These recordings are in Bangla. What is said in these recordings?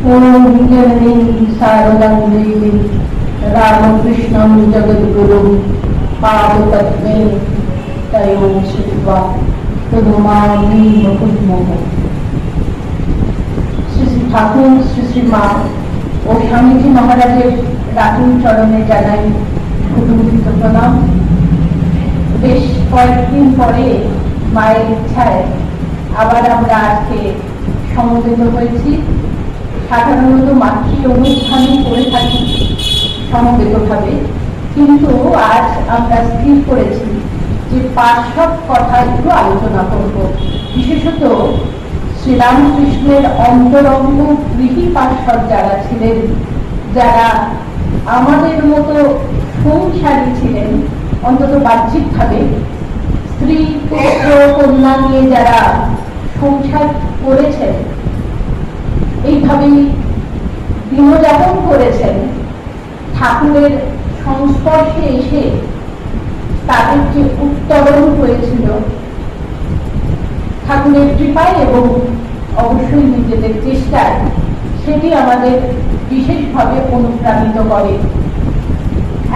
ओम जननी शारदां देवी रामकृष्णं जगद्गुरुं पादपद्मे तयोः श्रुत्वा तन्नमामि मुकुन्दं। শ্রী শ্রী ঠাকুর শ্রী শ্রী মা ও স্বামীজি মহারাজের রাতুল চরণে জানাই কুটুম্বিত প্রণাম। বেশ কয়েকদিন পরে মায়ের ইচ্ছায় আবার আমরা আজকে সমবেত হয়েছি। সাধারণত মাতৃ অনুষ্ঠানই করে থাকি সমবেতভাবে, কিন্তু আজ আমরা স্থির করেছি যে পার্শ্বদ কথা একটু আলোচনা করব। বিশেষত শ্রীরামকৃষ্ণের অন্তরঙ্গ গৃহী পার্শ্বদ যারা ছিলেন, যারা আমাদের মতো সংসারী ছিলেন, অন্তত বাহ্যিকভাবে স্ত্রী পুত্র কন্যা নিয়ে যারা সংসার করেছেন, এইভাবেই দিনযাপন করেছেন, ঠাকুরের সংস্পর্শে এসে তাদের যে উত্তরণ হয়েছিল ঠাকুরের কৃপায় এবং অবশ্যই নিজেদের চেষ্টায়, সেটি আমাদের বিশেষভাবে অনুপ্রাণিত করে।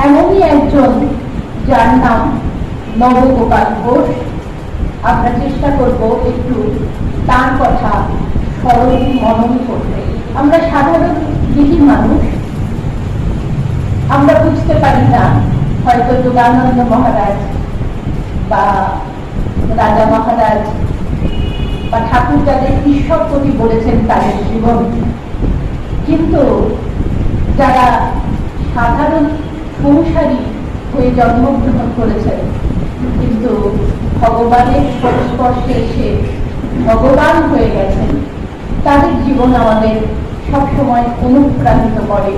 এমনই একজন যার নাম নবগোপাল ঘোষ। আমরা চেষ্টা করব একটু তার কথা স্মরণ মনন করতে। আমরা সাধারণ গৃহী মানুষ, আমরা বুঝতে পারি না হয়তো যোগানন্দ মহারাজ বা রাজা মহারাজ বা ঠাকুর যাদের ঈশ্বরপতি বলেছেন তাদের জীবন, কিন্তু যারা সাধারণ সংসারী হয়ে জন্মগ্রহণ করেছেন কিন্তু ভগবানের সংস্পর্শে এসে ভগবান হয়ে গেছেন, তাদের জীবন আমাদের সবসময় অনুপ্রাণিত করে।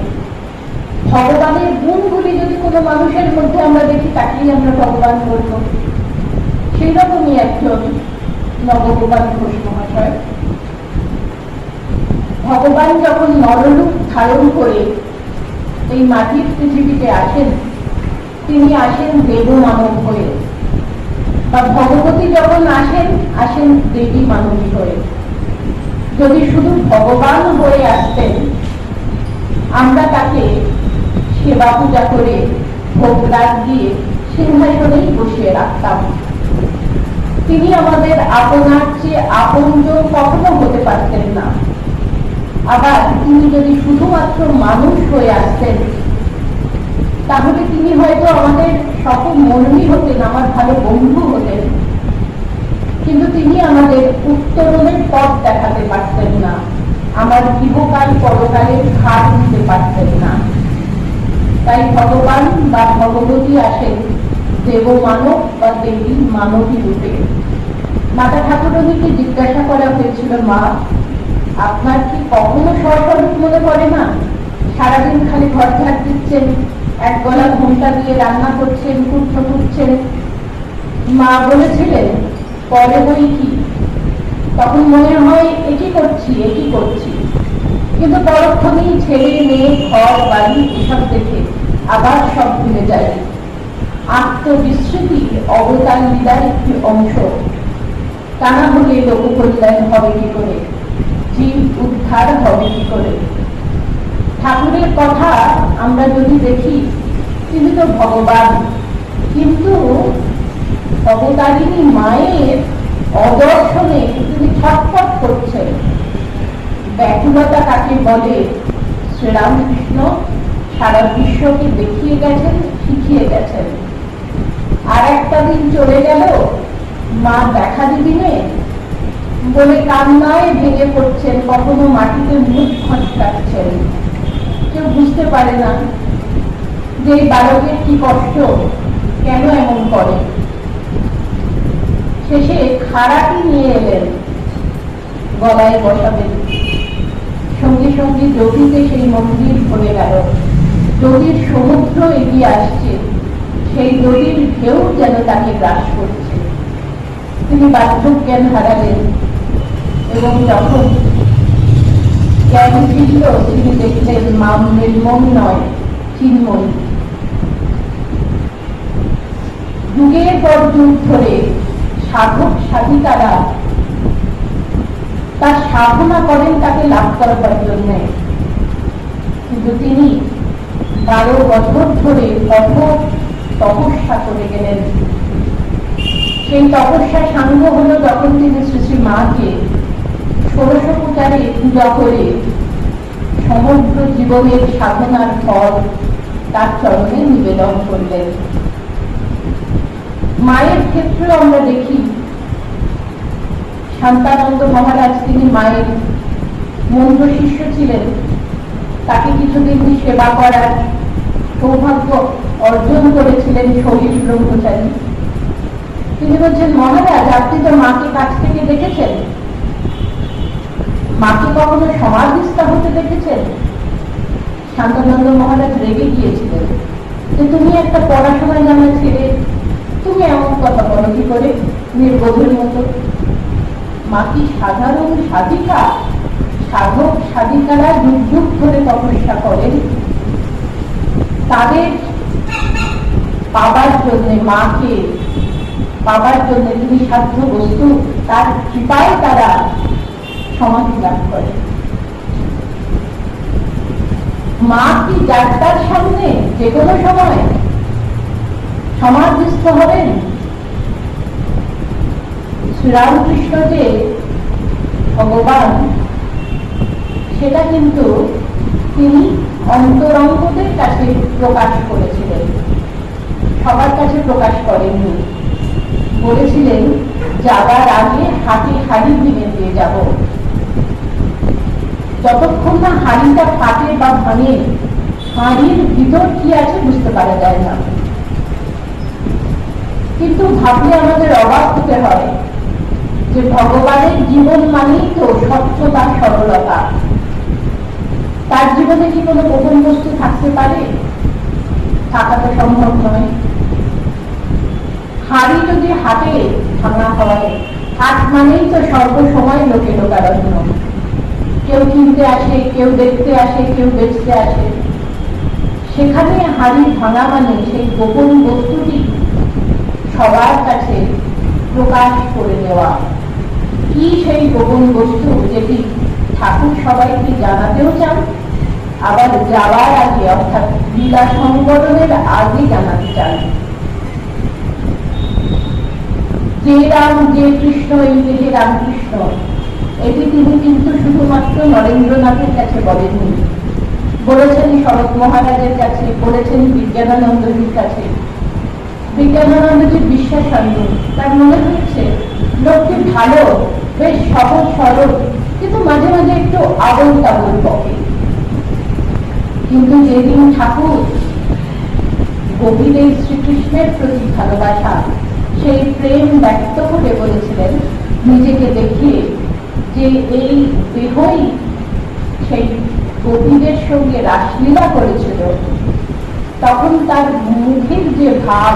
ভগবানের গুণগুলি যদি কোনো মানুষের মধ্যে আমরা দেখি, তাকেই আমরা ভগবান বলব। সেই রকমই একজন নবগোপাল ঘোষ মহাশয়। ভগবান যখন নররূপ ধারণ করে এই মাটির পৃথিবীতে আসেন, তিনি আসেন দেব মানব হয়ে, বা ভগবতী যখন আসেন দেবী মানবী হয়ে। যদি শুধু ভগবান হয়ে আসতেন, আমরা তাকে সেবা পূজা করে ভোগ রাগ দিয়ে সিংহাসনেই বসিয়ে রাখতাম। তিনি আমাদের আপনার চেয়ে আপনজন কখনো হতে পারতেন না। আবার তিনি যদি শুধুমাত্র মানুষ হয়ে আসতেন, তাহলে তিনি হয়তো আমাদের সকল মনই হতেন, আমার ভালো বন্ধু হতেন, কিন্তু তিনি আমাদের উত্তরণের পথ দেখাতে পারতেন না, আমার ইহকাল পরকালের ভার দিতে পারতেন না। তাই ভগবান বা ভগবতী আসেন দেব মানব বা দেবী মানবী রূপে। মাতা ঠাকুরানীকে জিজ্ঞাসা করা হয়েছিল, মা আপনার কি কখনো স্বস্বরূপ মনে পড়ে না? সারাদিন খালি ঘর ঝাড় দিচ্ছেন, এক গলা ঘুমটা দিয়ে রান্না করছেন, কুঠো কুটছেন। মা বলেছিলেন, পরে বই কি, তখন মনে হয় একই করছি, কিন্তু পরক্ষণেই ছেলে মেয়ে ঘর বাড়ি এসব দেখে আবার সব ভুলে যায়। আত্মবিস্মৃতি অবতার লীলার একটি অংশ। তা না হলে লোককল্যাণ হবে কি করে, জীব উদ্ধার হবে কি করে? ঠাকুরের কথা আমরা যদি দেখি, তিনি তো ভগবান, কিন্তু অবতারিণী মায়ের অদর্শনে তিনি ছটফট করছেন। ব্যাকুলতা কাকে বলে শ্রীরামকৃষ্ণ সারা বিশ্বকে দেখিয়ে গেছেন, শিখিয়ে গেছেন। আর একটা দিন চলে গেল, মা দেখা দিদিনে বলে কান্নায় ভেঙে পড়ছেন, কখনো মাটিতে মুখ খটকাচ্ছেন। কেউ বুঝতে পারে না যে বালকের কি কষ্ট, কেন এমন করে। শেষে খাড়াটি নিয়ে এলেন, গলায় বসাবেন। সঙ্গে সঙ্গে যোগীতে সেই মন্দির ভরে গেল। নদীর সমুদ্র এগিয়ে আসছে, সেই নদীর ঢেউ যেন তাকে গ্রাস করছে। তিনি বাস্তব জ্ঞান হারালেন এবং যখন জ্ঞান ফিরল, তিনি দেখলেন মা নির্মম নয়, চিন্ময়ী। যুগের পর যুগ ধরে সাধক সাধিকারা তার সাধনা করেন তাকে লাভ করবার জন্য। কিন্তু তিনি 12 বছর ধরে কঠোর তপস্যা করে গেলেন। সেই তপস্যা সাঙ্গ হল যখন তিনি শ্রী শ্রী মাকে ষোড়শোপচারে পূজা করে সমগ্র জীবনের সাধনার ফল তার চরণে নিবেদন করলেন। মায়ের ক্ষেত্রে আমরা দেখি শান্তানন্দ মহারাজ তিনি মায়ের মন্ত্র শিষ্য ছিলেন। তাকে কিছুদিন সেবা করার সৌভাগ্য অর্জন করেছিলেন শৈল ব্রহ্মচারী। তিনি বলছেন, মহারাজ আপনি তো মাকে কাছ থেকে দেখেছেন, মাকে কখনো সমাধিস্থ হতে দেখেছেন? শান্তানন্দ মহারাজ রেগে গিয়েছিলেন যে তুমি একটা পড়াশোনা জানা ছেড়ে তুমি এমন কথা বলো কি করে, নির্বোধের মতো। মা কি সাধারণ সাধিকা? সাধক সাধিকারা যুগ যুগ ধরে তপস্যা করেন, তাদের পাবার জন্য, মাকে পাবার জন্য তিনি সাধ্য বস্তু, তার কৃপায় তারা সমাধি লাভ করে। মা কি যাত্রার সামনে যে কোনো সময় সমাধিস্থ হবেন? শ্রীরামকৃষ্ণ যে ভগবান, সেটা কিন্তু তিনি অন্তরঙ্গদের কাছে প্রকাশ করেছিলেন, সবার কাছে প্রকাশ করেননি। বলেছিলেন যাবার আগে হাতে হাড়ি ভেঙে দিয়ে যাব। যতক্ষণ না হাড়িটা ফাটে বা ভাঙে, হাড়ির ভিতর কি আছে বুঝতে পারা যায় না। কিন্তু ভাবলে আমাদের অবাক হতে হয় যে ভগবানের জীবন মানেই তো স্বচ্ছতা, সরলতা। তার জীবনে কি কোনো গোপন বস্তু থাকতে পারে? থাকা তো সম্ভব নয়। হাড়ি যদি হাটে ভাঙা হয়, হাট মানেই তো সর্ব সময় লোকে লোকারণ্য। কেউ কিনতে আসে, কেউ দেখতে আসে, কেউ বেচতে আসে। সেখানে হাড়ি ভাঙা মানে সেই গোপন বস্তুটি সবার কাছে প্রকাশ করে দেওয়া। কি সেই গোপন বস্তু যেটি ঠাকুর সবাইকে জানাতেও চান, আবার যাওয়ার আগে অর্থাৎ লীলা সংবরণের আগে জানাতে চান। যে রাম, যে কৃষ্ণ, এই দেহে রামকৃষ্ণ, এটি তিনি কিন্তু শুধুমাত্র নরেন্দ্রনাথের কাছে বলেননি, বলেছেন শরৎ মহারাজের কাছে, বলেছেন বিজ্ঞানানন্দজির কাছে। বিজ্ঞানানন্দজির বিশ্বাস হয়নি, তার মনে হয়েছে লোকটি ভালো, বেশ সহজ সরল, কিন্তু মাঝে মাঝে একটু আবল তাবল বকে। কিন্তু যেদিন ঠাকুর গভীর এই শ্রীকৃষ্ণের প্রতি ভালোবাসা, সেই প্রেম ব্যক্ত করে বলেছিলেন নিজেকে দেখিয়ে যে এই দেহই সেই গোপীদের সঙ্গে রাসলীলা করেছিল, তখন তার মুখের যে ভাব,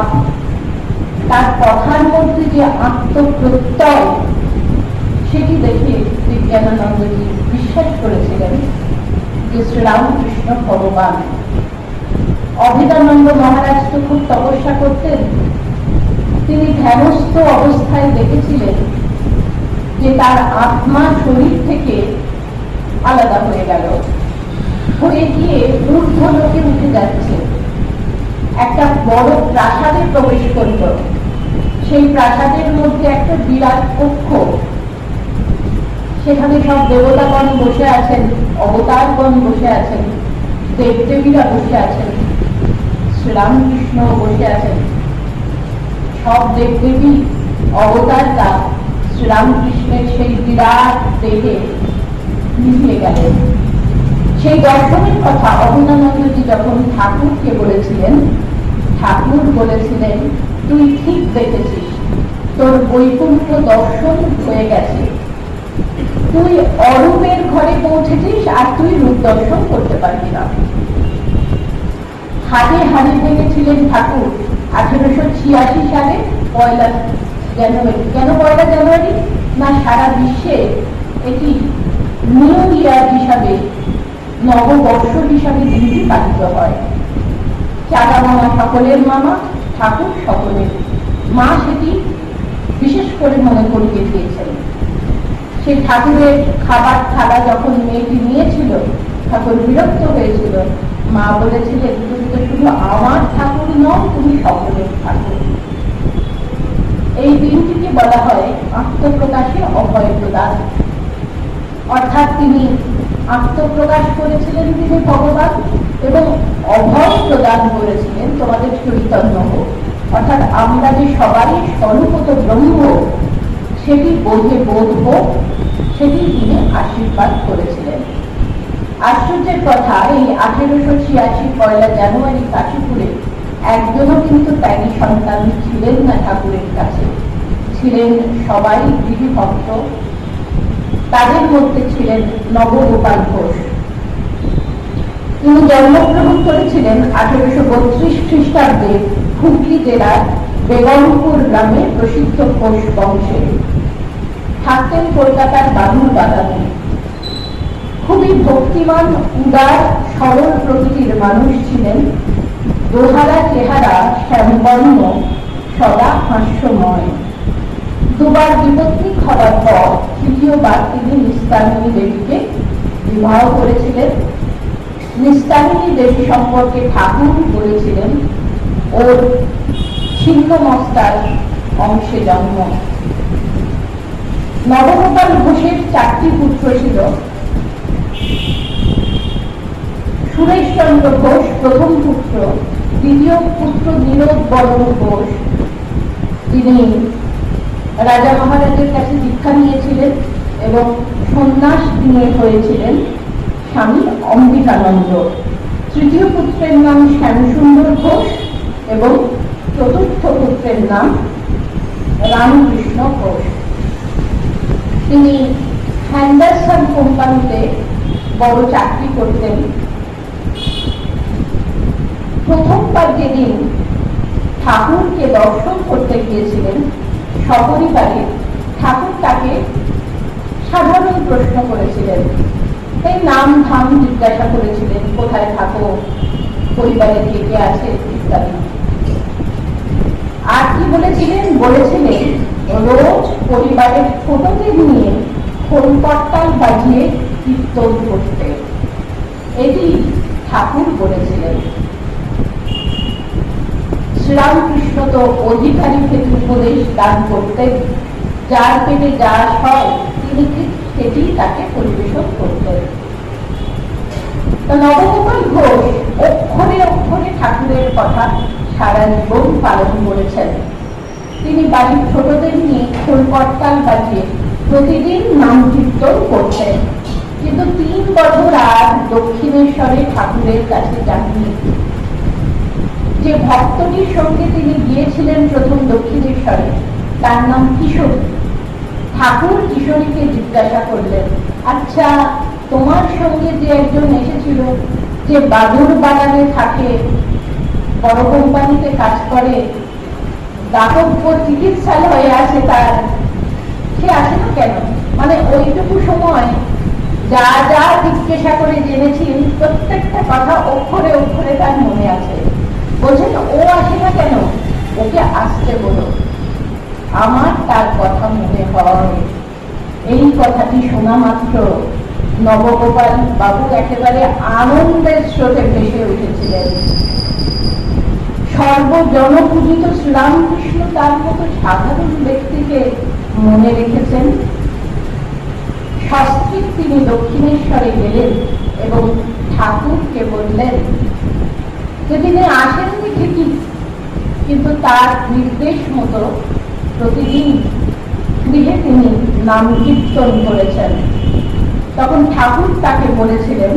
তার কথার মধ্যে যে আত্মপ্রত্যয়, সেটি দেখে বিজ্ঞানানন্দজি বিশ্বাস করেছিলেন যে শ্রীরামকৃষ্ণ ভগবান। অভেদানন্দ মহারাজ তো খুব তপস্যা করতেন। তিনি ধ্যানস্থ অবস্থায় দেখেছিলেন যে তার আত্মা শরীর থেকে আলাদা হয়ে গেল, হয়ে গিয়ে ঊর্ধ্বলোকে উঠে যাচ্ছে। একটা বড় প্রাসাদে প্রবেশ করল। সেই প্রাসাদের মধ্যে একটা বিরাট কক্ষ, সেখানে সব দেবতাগণ বসে আছেন, অবতারগণ বসে আছেন, দেবদেবীরা বসে আছেন, শ্রীরামকৃষ্ণ বসে আছেন। সব দেবদেবী অবতাররা শ্রীরামকৃষ্ণের সেই বিরাট দেহে মিশে গেলেন। সেই দর্শনের কথা অভেদানন্দজি যখন ঠাকুরকে বলেছিলেন, ঠাকুর বলেছিলেন তুই ঠিক দেখেছিস, তোর বৈকুণ্ঠ দর্শন হয়ে গেছে, তুই অরূপের ঘরে পৌঁছেছিস আর তুই রূপ দর্শন করতে পারবি না। হাটে হাড়ি ভেঙেছিলেন ঠাকুর 1886 সালে 1 জানুয়ারি। কেন 1 জানুয়ারি? না, সারা বিশ্বে এটি নিউ ইয়ার হিসাবে, নববর্ষ হিসাবে দিনটি পালিত হয়। চাঁদা মামা সকলের মামা, ঠাকুর সকলের মা, সেটি বিশেষ করে মনে করিয়ে দিয়েছেন। সেই ঠাকুরের খাবার থালা যখন মেয়েটি নিয়েছিল, ঠাকুর বিরক্ত হয়েছিল। মা বলেছিলেন, তুমি তো শুধু আমার ঠাকুর নও, তুমি সকলের ঠাকুর। এই দিনটিকে বলা হয় আত্মপ্রকাশে অভয় প্রদান। অর্থাৎ তিনি আত্মপ্রকাশ করেছিলেন তিনি ভগবান, এবং অভয় প্রদান করেছিলেন তোমাদের চৈতন্য হোক। অর্থাৎ আমরা যে সবাই স্বরূপত ব্রহ্ম, সেটি বোধে বোধ হোক, সেটি তিনি আশীর্বাদ করেছিলেন। আশ্চর্যের কথা, এই 1886 পয়লা জানুয়ারি কাশীপুরে একজনও কিন্তু ত্যাগী সন্তান ছিলেন না ঠাকুরের কাছে। ছিলেন সবাই গৃহভক্ত। তাদের মধ্যে ছিলেন নবগোপাল ঘোষ। তিনি জন্মগ্রহণ করেছিলেন 1832 খ্রিস্টাব্দে হুগলি জেলার বেগমপুর গ্রামে প্রসিদ্ধ ঘোষ বংশে। থাকতেন কলকাতার বাদুর বাগানে। খুবই ভক্তিমান, উদার, সরল প্রকৃতির মানুষ ছিলেন। দোহারা চেহারা, শ্যামবর্ণ, সদা হাস্যময়। দুবার বিপত্তি হওয়ার পর তৃতীয়বার তিনি নিস্তারিণী দেবীকে বিবাহ করেছিলেন। নিস্তারিণী দেবী সম্পর্কে ঠাকুর বলেছিলেন, ওর ছিন্ন মস্তার অংশে জন্ম। নবগোপাল ঘোষের 4টি পুত্র ছিল। সুরেশচন্দ্র ঘোষ প্রথম পুত্র, দ্বিতীয় পুত্র নীরদ বরণ ঘোষ, তিনি রাজা মহারাজের কাছে দীক্ষা নিয়েছিলেন এবং সন্ন্যাস নিয়ে হয়েছিলেন স্বামী অম্বিকানন্দ। তৃতীয় পুত্রের নাম শ্যামসুন্দর ঘোষ এবং চতুর্থ পুত্রের নাম রামকৃষ্ণ ঘোষ। তিনি হ্যান্ডারসন কোম্পানিতে বড় চাকরি করতেন। প্রথমবার যেদিন ঠাকুরকে দর্শন করতে গিয়েছিলেন সপরিবারে, ঠাকুর তাকে সাধারণ প্রশ্ন করেছিলেন। এই নাম ধাম জিজ্ঞাসা করেছিলেন, কোথায় থাকো, পরিবারে কে কে আছে ইত্যাদি। আর কি বলেছিলেন? বলেছিলেন রোজ পরিবারের ছোটদের নিয়ে খোল করতাল বাজিয়ে কীর্তন করতে। এটি ঠাকুর বলেছিলেন। শ্রীরামকৃষ্ণ তো অধিকারী থেকে উপদেশ দান করতেন, যার পেটে যা হয় তিনি সেটি তাকে পরিবেশন করতেন। নবগোপাল ঘোষ অক্ষরে অক্ষরে ঠাকুরের কথা সারা জীবন পালন করেছেন। তিনি বাড়ির ছোটদের নিয়ে খোল করতাল বাজিয়ে প্রতিদিন নাম কীর্তন করতেন, কিন্তু 3 বছর আর দক্ষিণেশ্বরে ঠাকুরের কাছে যাননি। যে ভক্তটির সঙ্গে তিনি গিয়েছিলেন প্রথম দক্ষিণেশ্বরে, তার নাম কিশোরী। ঠাকুর কিশোরীকে জিজ্ঞাসা করলেন, আচ্ছা, তোমার সঙ্গে যে একজন এসেছিল, যে বাদুর বাগানে থাকে, বড় কোম্পানিতে কাজ করে, দাতব্য চিকিৎসালয়ে আছে তার, সে আসে না কেন? মানে ওইটুকু সময় যা যা জিজ্ঞাসা করে জেনেছি, প্রত্যেকটা কথা অক্ষরে অক্ষরে তার মনে আছে। বলছেন, ও আসে না কেন? ওকে আসতে বলো, আমার তার কথা মনে হয়। এই কথাটি শোনা মাত্র নবগোপাল বাবু একেবারে আনন্দের স্রোতে ভেসে উঠেছিলেন। সর্বজনপূজিত শ্রীরামকৃষ্ণ তার মতো সাধারণ ব্যক্তিকে মনে রেখেছেন। সস্ত্রীক তিনি দক্ষিণেশ্বরে গেলেন এবং ঠাকুরকে বললেন যে তিনি আসেননি ঠিকই, কিন্তু তার নির্দেশ মতো প্রতিদিন গৃহে তিনি নাম কীর্তন করেছেন। তখন ঠাকুর তাকে বলেছিলেন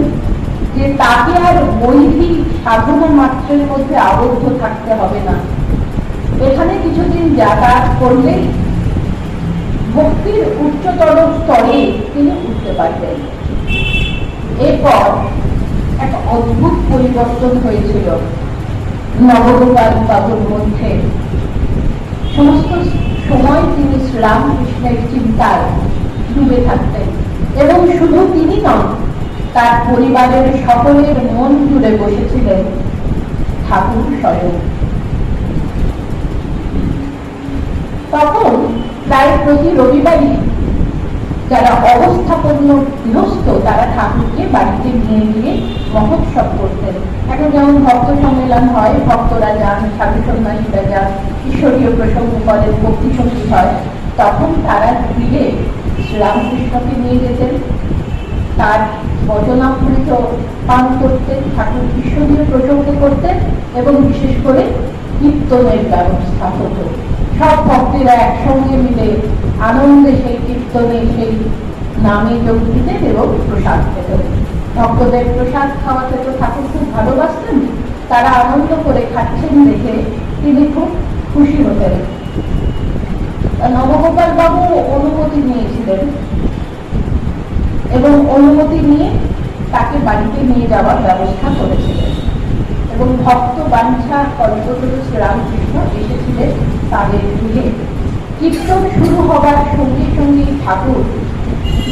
যে তাকে আর বৈদিক সাধনা মাত্রের মধ্যে আবদ্ধ থাকতে হবে না। এখানে কিছুদিন যাতায়াত করলেই ভক্তির উচ্চতর স্তরে তিনি উঠতে পারবেন। এরপর এক অদ্ভুত পরিবর্তন হয়েছিল নবগোপাল বাবুর মধ্যে। সমস্ত সময় তিনি শ্রীরামকৃষ্ণের চিন্তায় ডুবে থাকতেন, এবং শুধু তিনি নন, তার পরিবারের সকলের মন জুড়ে বসেছিলেন ঠাকুর স্বয়ং। তখন প্রায় প্রতি রবিবারই যারা অবস্থাপন্ন গৃহস্থ, তারা ঠাকুরকে বাড়িতে নিয়ে গিয়ে মহোৎসব করতেন। এখন যেমন ভক্ত সম্মেলন হয়, ভক্তরা যান, সাধু সন্ন্যাসীরা যান, ঈশ্বরীয় প্রসঙ্গ করেন, ভক্তি সঙ্গীত হয়, তখন তারা ফিরে শ্রীরামকৃষ্ণকে নিয়ে যেতেন, তার বচনামৃত পান করতেন, ঠাকুর ঈশ্বরীয় প্রসঙ্গ করতেন এবং বিশেষ করে কীর্তনের ব্যবস্থা হতো। সব ভক্তেরা একসঙ্গে মিলে আনন্দে সেই কীর্তনে, সেই নামে যোগ দিতেন এবং প্রসাদ পেতেন। ভক্তদের প্রসাদ খাওয়াতে তো ঠাকুর খুব ভালোবাসতেন, তারা আনন্দ করে খাচ্ছেন দেখে তিনি খুব খুশি হতেন। নবগোপাল বাবু অনুমতি নিয়েছিলেন এবং অনুমতি নিয়ে তাকে বাড়িতে নিয়ে যাওয়ার ব্যবস্থা করেছিলেন এবং ভক্ত বাঞ্ছা কল্পতরু শ্রীরামকৃষ্ণ এসেছিলেন তাদের গৃহে। কীর্তন শুরু হবার সঙ্গে সঙ্গে ঠাকুর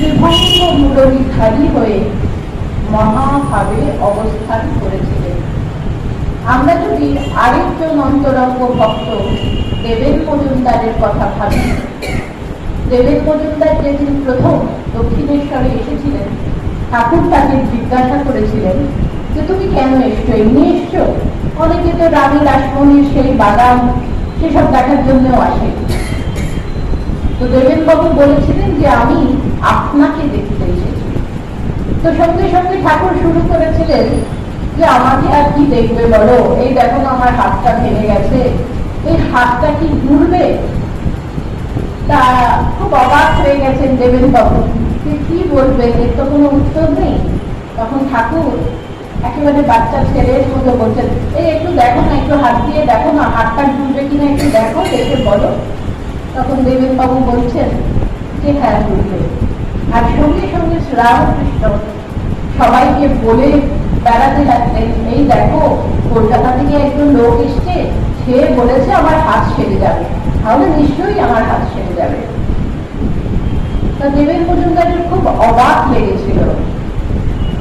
বিভঙ্গ মুরলীধারী হয়ে মহাভাবে অবস্থান করেছিলেন। আমরা যদি আরেকজন অন্তরঙ্গ ভক্ত দেবেন মজুমদারের কথা ভাবি, দেবেন মজুমদার যেদিন প্রথম দক্ষিণেশ্বরে এসেছিলেন, ঠাকুর তাকে জিজ্ঞাসা করেছিলেন যে তুমি কেন এসছো, এমনি এসছো? অনেকে তো রানী রাসমণির সেই বাগান সেসব দেখার জন্যও আসে। তো দেবেন বাবু বলেছিলেন যে আমি আপনাকে দেখতে এসেছি। তো সঙ্গে সঙ্গে ঠাকুর শুরু করেছিলেন যে আমাকে আর কি দেখবে বলো, এই দেখো আমার হাতটা ভেঙে গেছে, এই হাতটা কি ঘুরবে? তা খুব অবাক হয়ে গেছেন দেবেন বাবু, কি বলবেন, এর তো কোনো উত্তর নেই। তখন ঠাকুর একেবারে বাচ্চা ছেলের মতো বলছেন, এই একটু দেখো না, একটু হাত দিয়ে দেখো না, হাতটা ঘুরবে কিনা একটু দেখো, দেখে বলো। তখন দেবেন বাবু বলছেন যে হ্যাঁ ঘুরবে। আর সঙ্গে সঙ্গে শ্রীরামকৃষ্ণ সবাইকে বলে বেড়াতে লাগলেন, এই দেখো কলকাতা থেকে একজন লোক এসছে, সে বলেছে আমার হাত সেরে যাবে, তাহলে নিশ্চয়ই আমার হাত সেরে যাবে। তা দেবেন মজুমদারের খুব অবাক লেগেছিল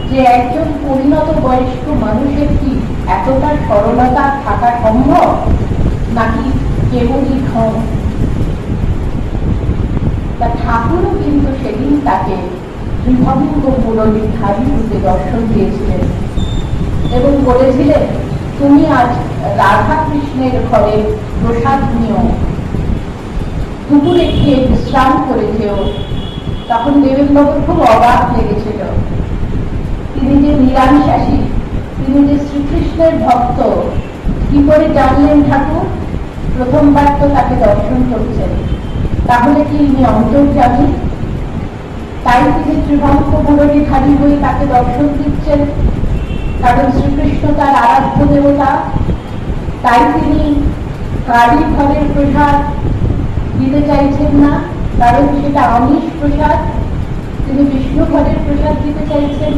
যে একজন পরিণত বয়স্ক মানুষের কি এতটা সরলতা থাকা সম্ভব, নাকি কেবলই ঢং। তা ঠাকুরও কিন্তু সেদিন তাকে বিভঙ্গ মুরলীধারী রূপে দর্শন দিয়েছিলেন এবং বলেছিলেন তুমি আজ রাধা কৃষ্ণের ঘরে প্রসাদ নিও, দুপুরে খেয়ে বিশ্রাম করে যেও। তখন দেবেনবাবুর খুব অবাক লেগেছিল, তিনি যে নিরামিষাসী, তিনি যে শ্রীকৃষ্ণের ভক্ত, কি করে জানলেন ঠাকুর? প্রথমবার তো তাকে দর্শন করছেন, তাহলে কি ইনি অন্তর্যামী? তাই তিনি ত্রিভঙ্গ মুরলীধারী হয়ে তাকে দর্শন দিচ্ছেন, কারণ শ্রীকৃষ্ণ তার আরাধ্য দেবতা। তাই তিনি কালী ঘরের প্রসাদ দিতে চাইছেন না, কারণ সেটা আমিষ প্রসাদ, তিনি বিষ্ণু ঘরের প্রসাদ দিতে চাইছেন।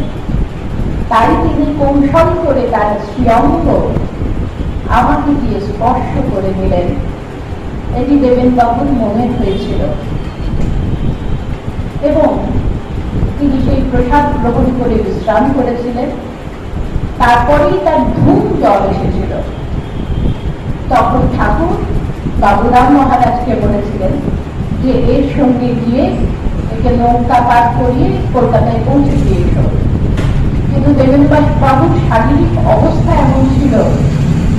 তাই তিনি কৌশল করে তার শ্রীঅঙ্গ আমাকে দিয়ে স্পর্শ করে নিলেন। এটি দেবেনবাবুর মনে হয়েছিল এবং তিনি সেই প্রসাদ গ্রহণ করে বিশ্রাম করেছিলেন। তারপরেই তার ধূম জ্বর এসেছিল। তখন ঠাকুর বাবুরাম মহারাজকে বলেছিলেন যে এর সঙ্গে গিয়ে একে নৌকা পার করিয়ে কলকাতায় পৌঁছে দিয়েছ। কিন্তু দেবেনবাবুর শারীরিক অবস্থা এমন ছিল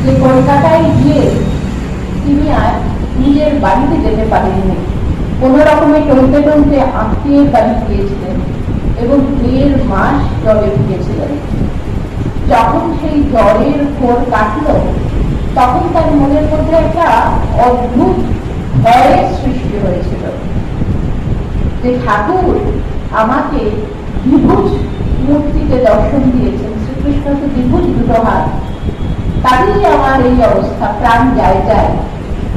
যে কলকাতায় গিয়ে তিনি আর নিজের বাড়িতে যেতে পারেননি। কোন রকমে টলতে টলতে আত্মীয়ের বাড়ি গিয়েছিলেন এবং 1.5 মাস জ্বরে ভুগেছিলেন। যখন সেই জ্বরের ঘোর কাটল, তখন তার মনের মধ্যে একটা অদ্ভুত ভয়ের সৃষ্টি হয়েছিল যে ঠাকুর আমাকে দ্বিভুজ মূর্তিতে দর্শন দিয়েছেন, শ্রীকৃষ্ণ তো দ্বিভুজ দুটো হাত, তাতেই আমার এই অবস্থা, প্রাণ যায় যায়।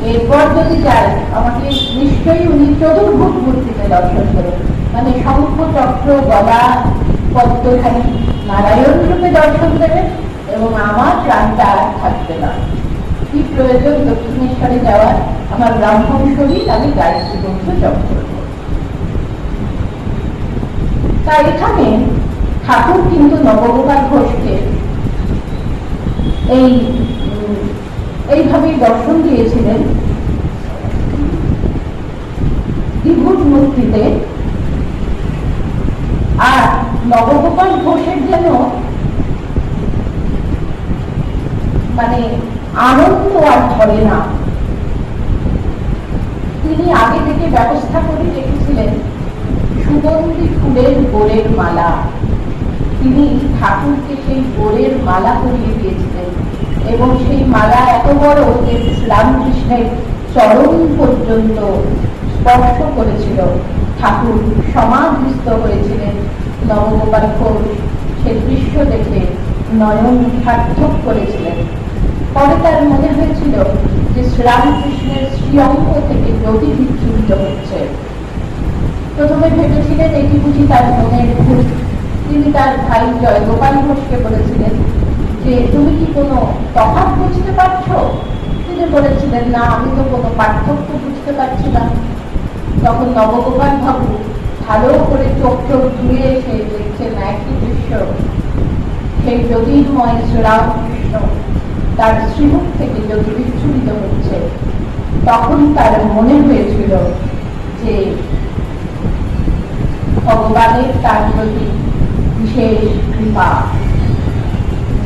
এরপর যদি যায় আমাকে নিশ্চয়ই উনি চতুর্ভুজ মূর্তিতে দর্শন করেন, মানে শঙ্খ চক্র গদা পদ্মধারী নারায়ণ রূপে দর্শন দেবেন এবং আমার প্রাণটা আর থাকবে না। কি প্রয়োজন দক্ষিণেশ্বরে যাওয়ার, আমার ব্রাহ্মণ শরীর আমি গায়ত্রী মন্ত্র জপ করব। তাই এখানে ঠাকুর কিন্তু নবগোপাল ঘোষকে এইভাবেই দর্শন দিয়েছিলেন দ্বিভুজ মূর্তিতে। আর নবগোপাল নবগোপাল ঘোষের যেন মানে আনন্দ আর ধরে না। তিনি আগে থেকে ব্যবস্থা করে রেখেছিলেন সুগন্ধি ফুলের গোড়ের মালা। তিনি ঠাকুরকে সেই গোড়ের মালা পরিয়ে দিয়েছিলেন এবং সেই মালা এত বড় যে শ্রীরামকৃষ্ণের চরণ পর্যন্ত স্পর্শ করেছিল। ঠাকুর সমাধিস্থ হয়েছিলেন। নবগোপাল ঘোষ সে দৃশ্য দেখে নয়ন সার্থক করেছিলেন। পরে তার মনে হয়েছিল যে শ্রীরামকৃষ্ণের শ্রীঅঙ্গ থেকে জ্যোতি বিচ্ছুরিত হচ্ছে। প্রথমে ভেবেছিলেন এটি বুঝি তার মনের ভুল। তিনি তার ভাই জয়গোপাল ঘোষকে বলেছিলেন যে তুমি কি কোনো তফাৎ বুঝতে পারছো? তিনি বলেছিলেন না, আমি তো কোনো পার্থক্য বুঝতে পারছি না। তখন নবগোপাল বাবু ভালো করে চোখ ধুয়ে এসে দেখছেন একই দৃশ্য। সেই জ্যোতির্ময় শ্রীরামকৃষ্ণ তার শ্রীমুখ থেকে জ্যোতি বিচ্ছুরিত হচ্ছে। তখন তার মনে হয়েছিল যে ভগবানের তার প্রতি বিশেষ কৃপা।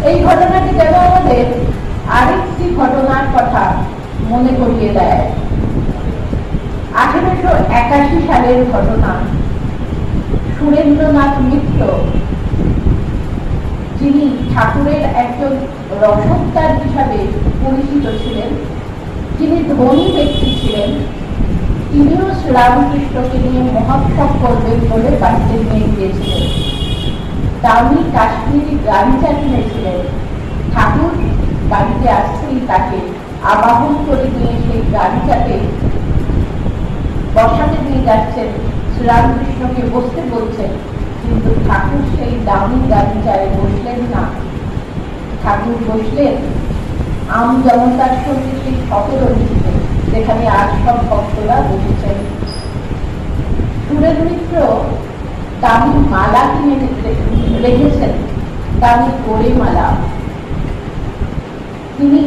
এই ঘটনাটি যেন আমাদের আরেকটি ঘটনার কথা মনে করিয়ে দেয়। 1881 সালের ঘটনা। সুরেন্দ্রনাথ মিত্র, যিনি ঠাকুরের একজন রসদদার হিসাবে পরিচিত ছিলেন, যিনি ধনী ব্যক্তি ছিলেন, তিনিও শ্রীরামকৃষ্ণকে নিয়ে মহোৎসব করবেন বলে বাড়িতে নিয়ে গিয়েছিলেন। দামি কাশ্মীরি গাড়িটা কিনেছিলেন। ঠাকুর বাড়িতে আসছেই তাকে আবাহন করে নিয়ে সেই গাড়িটাতে বসাতে নিয়ে যাচ্ছেন। শ্রীরামকৃষ্ণকে বসতে বলছেন, কিন্তু ঠাকুর সেই দামি গাড়িটায় বসলেন না। ঠাকুর বসলেন আম জনতার সঙ্গে সেই শতের নিচে, যেখানে আর সব ভক্তরা বসেছেন। সুরেন মিত্র দামি মালা কিনে রেখেছেন, দামি গোড়ে মালা। তিনি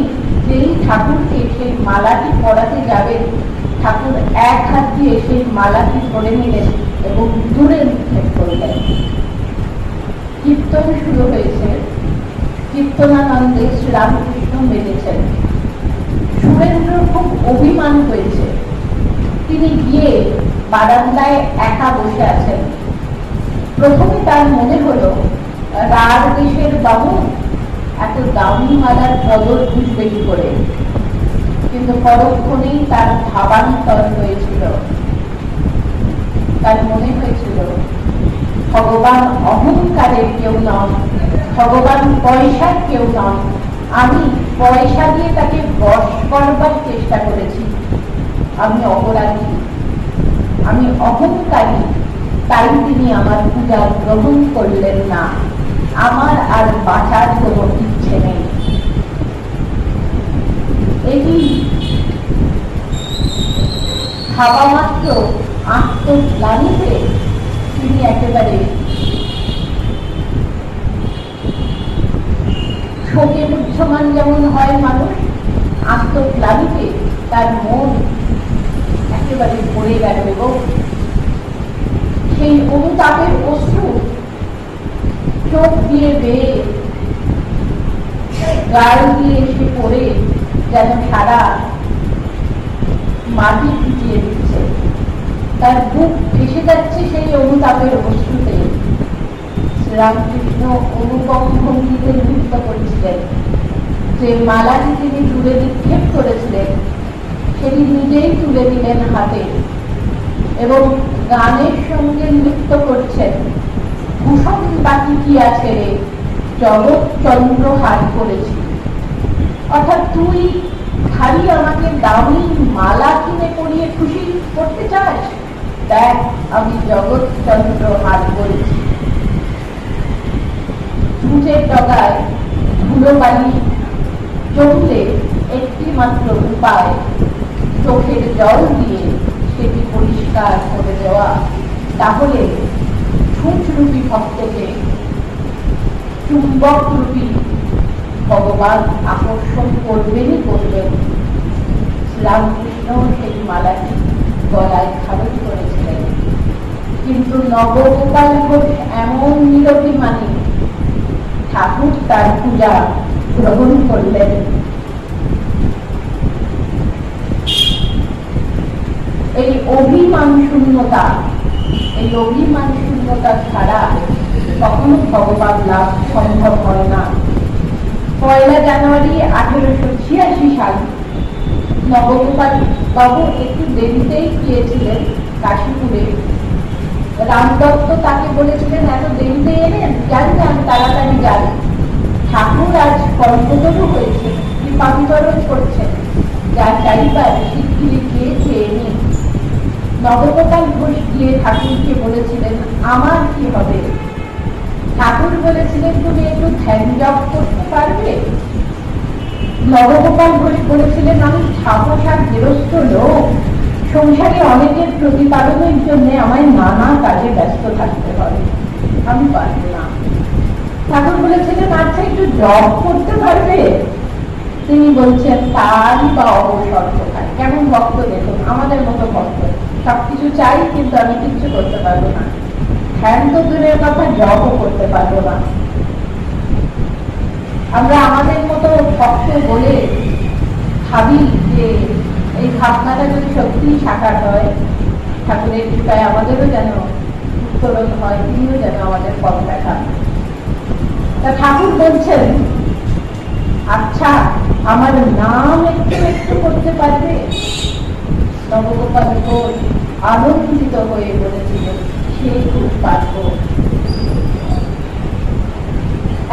যেই ঠাকুরকে সেই মালাটি পরাতে যাবেন, ঠাকুর এক হাত দিয়ে সেই মালাটি ধরে নিলেন এবং দূরে নিক্ষেপ করলেন। কীর্তন শুরু হয়েছে। কীর্তনানন্দে শ্রীরামকৃষ্ণ বেঁধেছেন। সুরেন্দ্র খুব অভিমান হয়েছে। তিনি গিয়ে বারান্দায় একা বসে আছেন। প্রথমে তার মনে হলো রার দেশের বাবু এত দামি মালার কদর বুঝবে কি করে, কিন্তু পরক্ষণেই তার ভাবান্তর হয়েছিল। তার মনে হয়েছিল ভগবান অহংকারের কেউ নন, ভগবান পয়সার কেউ নন। আমি পয়সা দিয়ে তাকে বশ করবার চেষ্টা করেছি। আমি অপরাধী, আমি অহংকারী, তাই তিনি আমার পূজা গ্রহণ করলেন না। আমার আর বাঁচার কোনো ইচ্ছে নেই। এটি ভাবা মাত্র আত্মগ্লানিতে তিনি একেবারে শোকে মুহ্যমান যেমন হয় মানুষ, আত্মগ্লানিতে তার মন একেবারে ভরে গেল এবং সেই অনুতাপের অশ্রু চোখ দিয়ে বেয়ে গাল দিয়ে এসে পড়ে যেন সারা মাটি ভিজিয়ে দিচ্ছে। তার বুক ভেসে যাচ্ছে সেই অনুতাপের অশ্রুতে। শ্রীরামকৃষ্ণ অনুপম ভঙ্গিতে নৃত্য করেছিলেন। যে মালাটি তিনি দূরে নিক্ষেপ করেছিলেন সেটি নিজেই তুলে নিলেন হাতে এবং গানের সঙ্গে নৃত্য করছেন। ভূষণ বাকি কি আছে রে, জগৎ চন্দ্র হার করেছি। অর্থাৎ তুই খালি আমাকে দামি মালা কিনে পরিয়ে খুশি করতে চাস? দেখ, আমি জগৎ চন্দ্র হার করেছি। ধুঁচের ডগায় ধুলো বালি জমলে একটি মাত্র উপায়, চোখের জল দিয়ে সেটি পরিষ্কার করে দেওয়া। তাহলে ছুঁচরূপী ভক্তকে চুম্বক রূপী ভগবান আকর্ষণ করবেনই করবেন। শ্রীরামকৃষ্ণ সেই মালাটি গলায় ধারণ করেছিলেন। কিন্তু নবগোপাল ঘোষ এমন নিরভিমানী, ঠাকুর তার পূজা গ্রহণ করলেন। এই অভিমান শূন্যতা ছাড়া কখনো ভগবান লাভ সম্ভব হয় না। 1 জানুয়ারি 1886 সাল নবগোপাল বাবু একটু দেরিতেই গিয়েছিলেন কাশীপুরে। রামদত্ত তাকে বলেছিলেন, এত দেরিতে এলেন, যান তাড়াতাড়ি যান, ঠাকুর আজ কল্পতরু হয়েছে, কৃপান্তরণ করছেন, যা চাইবার শিগগিরি গিয়ে চেয়ে নিন। নবগোপাল ঘোষ গিয়ে ঠাকুরকে বলেছিলেন, আমার কি হবে? ঠাকুর বলেছিলেন, তুমি একটু ধ্যান জপ করতে পারবে? নবগোপাল ঘোষ বলেছিলেন, আমি ছাপোষা গৃহস্থ লোক, সংসারে অনেকের প্রতিপালনের জন্য আমায় নানা কাজে ব্যস্ত থাকতে হবে, আমি পারবো না। ঠাকুর বলেছিলেন, আচ্ছা একটু জপ করতে পারবে? তিনি বলছেন, তারই বা অবসর কোথায়? কেমন ভক্ত দেখুন, আমাদের মতো ভক্ত, সবকিছু চাই কিন্তু আমি কিচ্ছু করতে পারবো না, ধ্যান তো দূরের কথা, জপও করতে পারবো না। আমরা আমাদের মতো ভক্ত বলে ভাবি যে এই ভাবনাটা যদি সত্যি সাকার হয়, ঠাকুরের কৃপায় আমাদেরও যেন উত্তরণ হয়, তিনিও যেন আমাদের পথ দেখান। তা ঠাকুর বলছেন, আচ্ছা আমার নাম একটু একটু করতে পারবে? নবগোপাল ঘোষ আনন্দিত হয়ে বলেছিলেন, সে খুব পারব।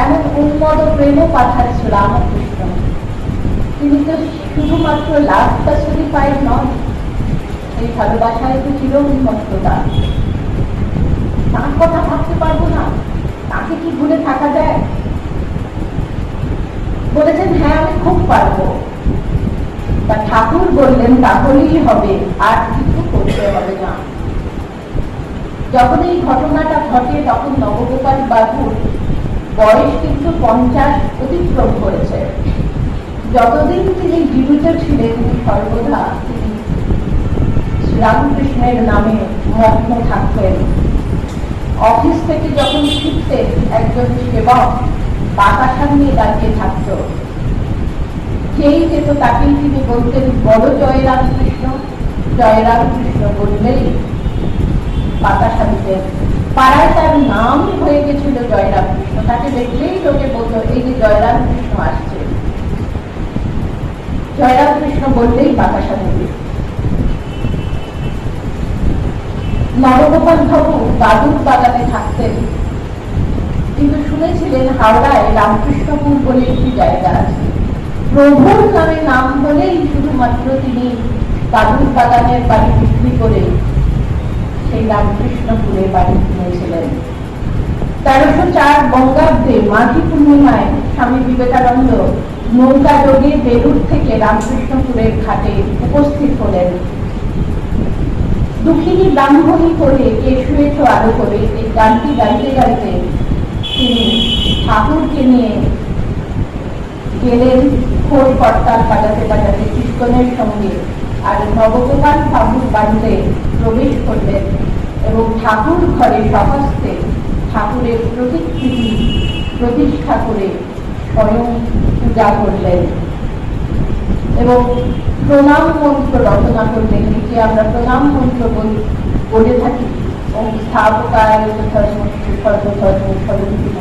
এমন উন্মদ প্রেম পাঠাচ্ছ রামকৃষ্ণ, তিনি তো শুধুমাত্র লাভটা শুধু পাই নন, এই ভালোবাসায় তো চির উন্মত্ততা। তার কথা ভাবতে পারবো না, তাকে কি ভুলে থাকা যায়? বলেছেন, হ্যাঁ আমি খুব পারবো। তা ঠাকুর বললেন, তাহলেই হবে, আর কিছু করতে হবে না। যখন এই ঘটনাটা ঘটে তখন নবগোপাল বাবুর বয়স কিন্তু 50 অতিক্রম করেছে। যতদিন তিনি জীবিত ছিলেন সর্বদা তিনি শ্রীরামকৃষ্ণের নামে মগ্ন থাকতেন। অফিস থেকে যখন ফিরতেন একজন সেবক বাতাসা নিয়ে দাঁড়িয়ে থাকত, যেই যেত তাকেই তিনি বলতেন, বড় জয়রামকৃষ্ণ, জয়রামকৃষ্ণ বললেই বাতাসা দিতেন। পাড়ায় তার নাম হয়ে গেছিল জয়রামকৃষ্ণ, তাকে দেখলেই লোকে বলতো, এই যে জয়রামকৃষ্ণ আসছে। জয়রামকৃষ্ণ বললেই বাতাসা দেবে। নবগোপাল বাবু দাদুর বাগানে থাকতেন, কিন্তু শুনেছিলেন হাওড়ায় রামকৃষ্ণপুর বলে একটি জায়গা আছে। প্রভুর নামে নাম বলেই শুধুমাত্র তিনি দাদুর বাগানের বাড়ি বিক্রি করে সেই রামকৃষ্ণপুরে বাড়ি কিনেছিলেন। 1304 বঙ্গাব্দে মাঘী পূর্ণিমায় স্বামী বিবেকানন্দ নৌকা যোগে বেলুড় থেকে রামকৃষ্ণপুরের ঘাটে উপস্থিত হলেন। দুঃখিনী ব্রাহ্মণী করে কে শুয়েছ আলো করে, এই গানটি গাইতে গাইতে তিনি ঠাকুরকে নিয়ে গেলেন খোল করতাল বাজাতে বাজাতে কীর্তনের সঙ্গে, আর নবগোপাল বাবুর বাড়িতে প্রবেশ করলেন এবং ঠাকুর ঘরে স্বহস্তে ঠাকুরের প্রতিকৃতি প্রতিষ্ঠা করে স্বয়ং পূজা করলেন এবং প্রণাম মন্ত্র রচনা করলেন। যে আমরা প্রণাম মন্ত্র বলে থাকি, ওম স্থাপকায় ধর্ম সর্বধর্ম সর্বধর্ম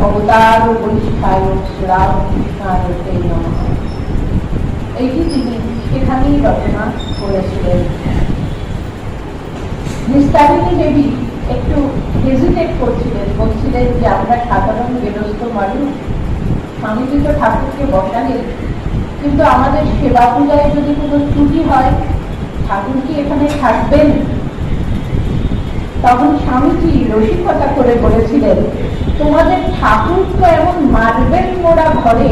অবতার বরিষ্ঠায় শ্রীরামকৃষ্ণায় নমঃ, এইটি তিনি সেখানেই রচনা করেছিলেন। নিস্তারিণী দেবী একটু হেজিটেট করছিলেন, বলছিলেন যে আমরা সাধারণ গৃহস্থ মানুষ, স্বামীজি তো ঠাকুরকে বসালেন, কিন্তু আমাদের সেবা পূজায় যদি কোনো ত্রুটি হয়, ঠাকুর কি এখানে থাকবেন? তখন স্বামীজি রসিকতা করে বলেছিলেন, তোমাদের ঠাকুর তো এমন মারবেন মোড়া ঘরে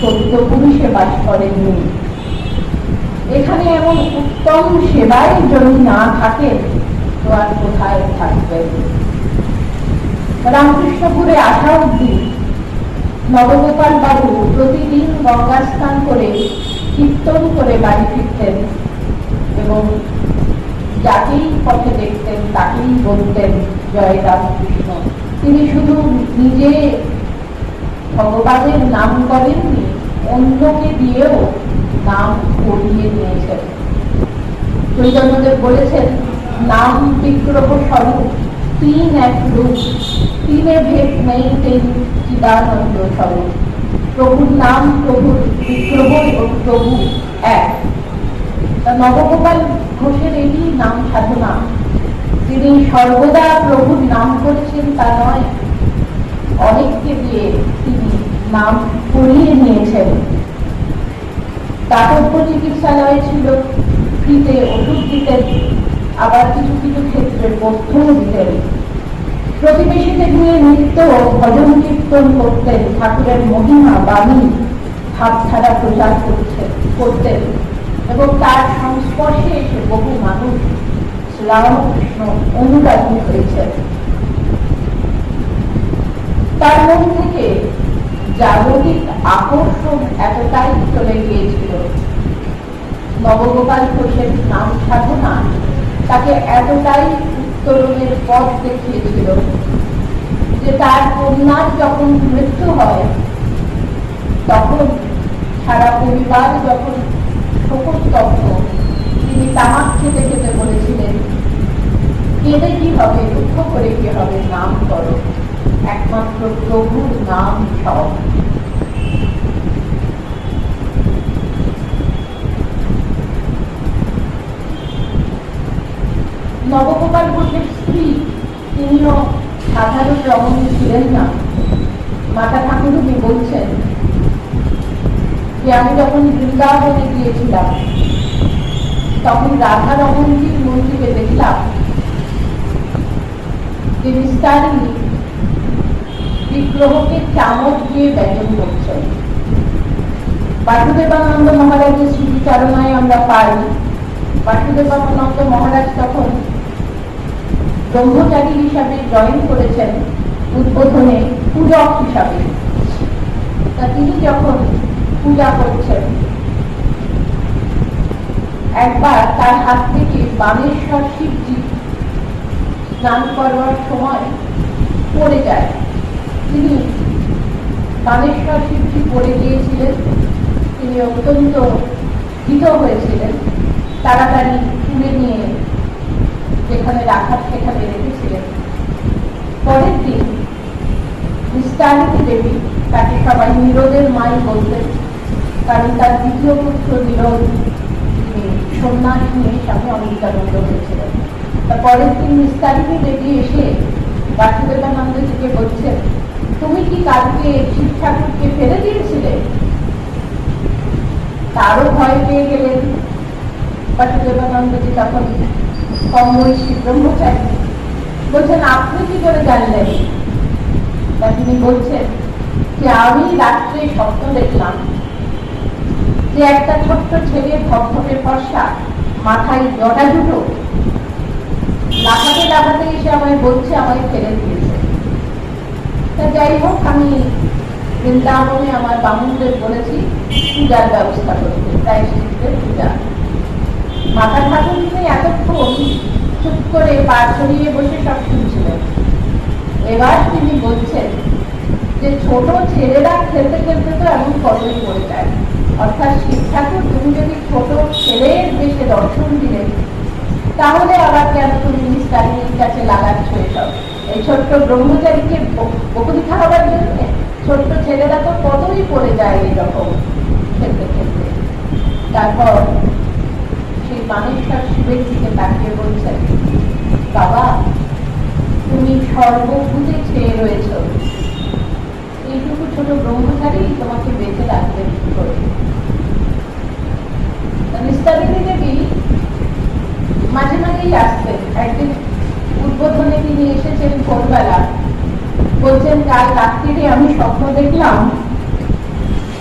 14 পুরুষে বাস করেননি, এখানে এমন উত্তম সেবায় যদি না থাকেন তো আর কোথায় থাকবেন? রামকৃষ্ণপুরে আসা অব্দি নবগোপাল বাবু প্রতিদিন গঙ্গা স্নান করে কীর্তন করে বাড়ি ফিরতেন এবং যাকেই পথে দেখতেন তাকেই বলতেন জয় রামকৃষ্ণ। তিনি শুধু নিজে ভগবানের নাম করেননি, অন্যকে দিয়েও নাম করিয়ে নিয়েছেন। চৈতন্যদেব বলেছেন, নাম বিগ্রহ স্বরূপ, তিন এক রূপ, তিনে ভেদ নেই তেন চিদানন্দ স্বরূপ। প্রভুর নাম, প্রভুর বিগ্রহ এবং প্রভু এক। নবগোপাল ঘোষের এই নাম সাধনা। তিনি সর্বদা প্রভুর নাম করেছেন তা নয়, অনেককে দিয়ে তিনি নাম করিয়ে নিয়েছেন। দাতব্য চিকিৎসালয় ছিল, ফ্রিতে ওষুধ দিতেন, আবার কিছু কিছু ক্ষেত্রে বস্ত্রও দিতেন। প্রতিবেশীদের নিয়ে নৃত্য ভজন কীর্তন করতেন, ঠাকুরের মহিমা বাণী ভাবধারা প্রচার করতেন এবং তার সংস্পর্শে এসে বহু মানুষ শ্রীরামকৃষ্ণ অনুরাগী হয়েছেন। তার মন থেকে জাগতিক আকর্ষণ এতটাই চলে গিয়েছিল, নবগোপাল ঘোষের নাম সাধনা তাকে এতটাই উত্তরণের পথ দেখিয়েছিল যে তার কন্যার যখন মৃত্যু হয় তখন সারা পরিবার যখন শোকস্তব্ধ, তিনি তামাক খেতে খেতে বলেছিলেন, কেঁদে কি হবে, দুঃখ করে কি হবে, নাম করো, একমাত্র প্রভুর নাম সব। নবগোপাল ঘোষের স্ত্রী, তিনিও সাধারণ রমণী ছিলেন না। মাতা ঠাকুরুনি বলছেন যে আমি যখন বৃন্দাবনে গিয়েছিলাম তখন রাধা রমণীর মন্দিরে দেখলাম যে নিস্তারিণী বিগ্রহকে চামচ দিয়ে ব্যঞ্জন করছেন। বাসুদেবানন্দ মহারাজের স্মৃতিচারণায় আমরা পাই, বাসুদেবানন্দ মহারাজ তখন ব্রহ্মচারী হিসাবে জয়েন করেছেন উদ্বোধনে পূজক হিসাবে। তা তিনি যখন পূজা করছেন, একবার তার হাত থেকে বানেশ্বর শিবজি স্নান করবার সময় পড়ে যায়। তিনি বানেশ্বর শিবজি পড়ে গিয়েছিলেন, তিনি অত্যন্ত ভীত হয়েছিলেন, তাড়াতাড়ি তুলে নিয়ে যেখানে রাখার সেখানে রেখেছিলেন। পরের দিন নিস্তারিণী দেবী, তাকে সবাই নীরদের মাই বলতেন, কারণ তার দ্বিতীয় পুত্র নীরদ সন্ন্যাস নিয়ে স্বামী অমৃতানন্দ হয়েছিলেন। পরের দিন নিস্তারিণী দেবী এসে বাসুদেবানন্দজিকে বলছেন, তুমি কি কালকে শিব ঠাকুরকে ফেলে দিয়েছিলে? তারও ভয় পেয়ে গেলেন। বাসুদেবানন্দজি তখন কম বয়সী ব্রহ্মচারী, বলছেন আপনি কি করে জানলেন? তা তিনি বলছেন যে আমি রাত্রে স্বপ্ন দেখলাম যে একটা ছোট্ট ছেলে ধপধপে ফর্সা, মাথায় জটা দুটো, লাফাতে লাফাতে এসে আমায় বলছে আমায় ফেলে দিয়েছে। তা যাই হোক, আমি বৃন্দাবনে আমার বামুনদের বলেছি পূজার ব্যবস্থা করতে, তাই শিবের পূজা। মাতা ঠাকুর এতক্ষণ চুপ করে পা ছড়িয়ে বসে সব শুনছিলেন। এবার তিনি বলছেন যে ছোট ছেলেরা খেলতে খেলতে তো এমন কতই পড়ে যায়, অর্থাৎ শিব ঠাকুর তুমি যদি ছোট ছেলের দেশে দর্শন দিলেন তাহলে আবার কেন তুমি নিস্তারিণীর কাছে লাগাচ্ছ এসব? এই ছোট্ট ব্রহ্মচারীকে বকুলি খাওয়াবার জন্য ছোট্ট ছেলেরা তো কতই পড়ে যায় এইরকম খেলতে খেলতে। তারপর সেই বানেশ্বর শিবের দিকে তাকিয়ে বলছেন, বাবা তুমি সর্বভূতে ছেয়ে রয়েছ, এইটুকু ছোট ব্রহ্মচারী তোমাকে বেঁচে রাখবে কি করে? নিস্তারিণী দেবী মাঝে মাঝেই আসতেন। একদিন উদ্বোধনে তিনি এসেছেন ভোরবেলা, বলছেন কাল রাত্রিরে আমি স্বপ্ন দেখলাম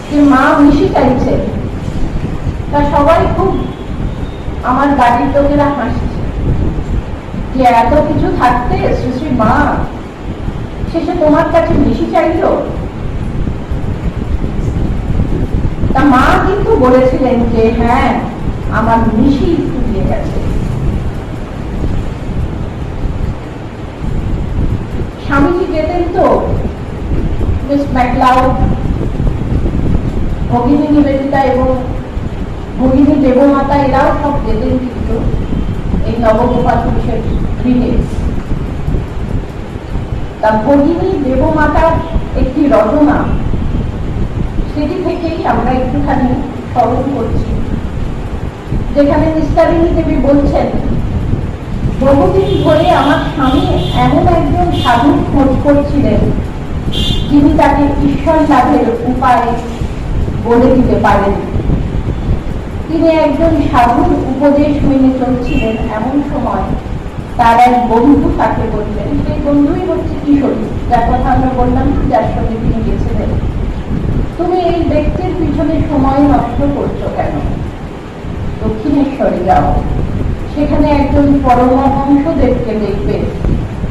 যে মা মিশি চাইছে। তা সবাই খুব, আমার বাড়ির লোকেরা হাসছে যে এত কিছু থাকতে শ্রী শ্রী মা শেষে তোমার কাছে মিশি চাইল। তা মা কিন্তু বলেছিলেন যে হ্যাঁ আমার মিশি ফুরিয়ে গেছে। স্বামীজি যেতেন তো মিস ম্যাকলাউড, ভগিনী নিবেদিতা এবং ভগিনী দেবমাতা এরাও সব যেতেন কিন্তু এই নবগোপাল পুরুষের গৃহে। তা ভগিনী দেবমাতার একটি রচনা, সেটি থেকেই আমরা একটুখানি স্মরণ করছি, যেখানে নিস্তারিণী দেবী বলছেন, বহুদিন ধরে আমার স্বামী এমন একজন সাধুর খোঁজ করছিলেন যিনি তাকে ঈশ্বর লাভের উপায় বলে দিতে পারেন। তিনি একজন সাধুর উপদেশ মেনে চলছিলেন। এমন সময় তার এক বন্ধু তাকে বললেন, সেই বন্ধুই হচ্ছে কিশোরী, যার কথা আমরা বললাম, যার সঙ্গে তিনি গেছিলেন, তুমি এই ব্যক্তির পিছনে সময় নষ্ট করছো কেন? দক্ষিণেশ্বরে যাও, সেখানে একজন পরমহংসদেবকে দেখবে,